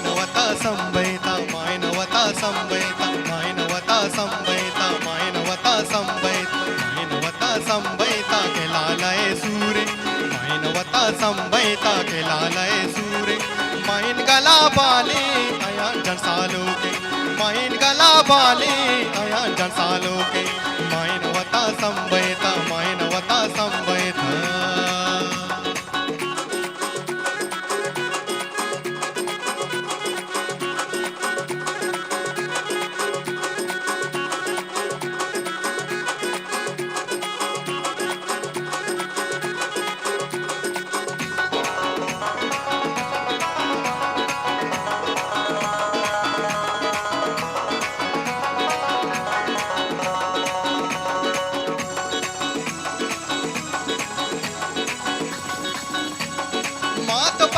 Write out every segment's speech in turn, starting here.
संबैता मायनवता संबैता मायनवता संबैता मायनवता संबैता मायनवता संबैता के लालय सूरे मायनवता संबैता के लालय सूरे माइन गला बाले आया जसालो के माइन गला बाले आया जसालो के मायनवता संबैता मायनवता संबैता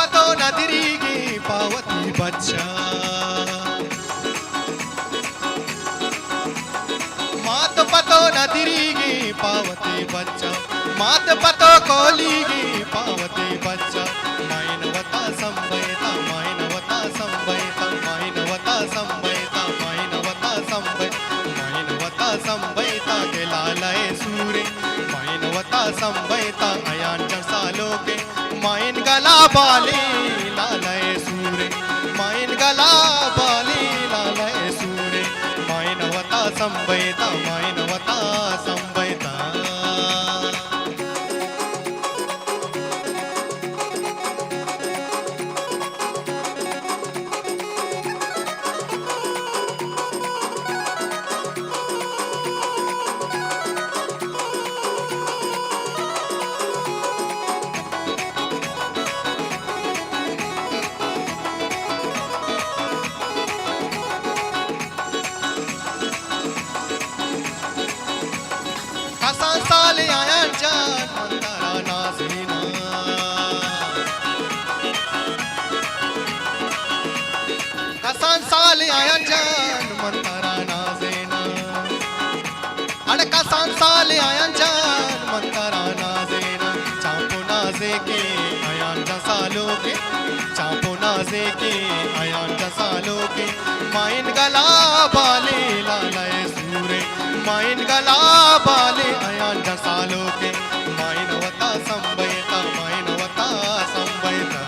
नदिरीगी पावती बच्चा मात पतो नदिरीगी पावती बच्चा मात पतो कोलीगी पावती बच्चा मायनवता संबैता मायनवता संबैता मायनवता संबैता मायनवता संबैता मायनवता संबैता के लालय सूरे मायनवता संबैता अयान जसालो के माइन गला बाले लालय सूरे माइन गला बाले लालय सूरे मायनवता संबैता मायनवता संबैता साले आया जान मंतारा नाज़ीना कसान साले आया जान मंतारा नाज़ीना अड़ कसान साले आया जान मंतारा नाज़ीना चांपो नाज़े के आयान जसालो के चांपो नाज़े के आयान जसालो के माइन गला बाले लालय सूरे माइन गला बाले आयान जसालो के मायनवता संबैता मायनवता संबैता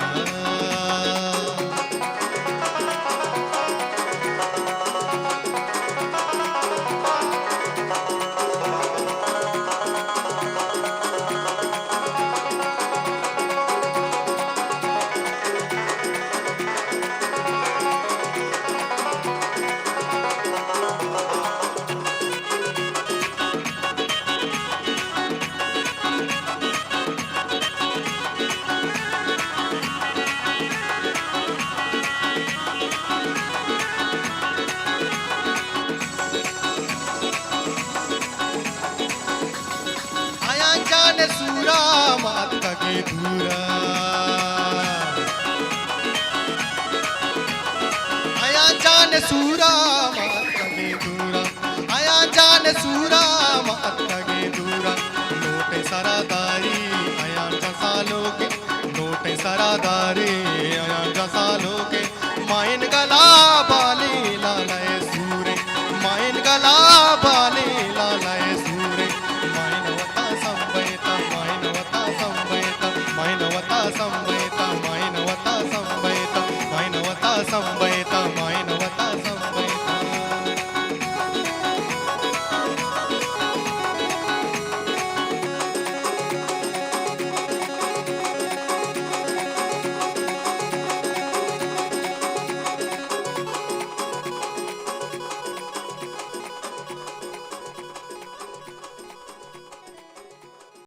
सूरा मात के धूरा आया जान सूरा मात के धूरा आया जान सूरा मात के धूरा नोटे सरादारी आया जसालो के नोटे सरादारी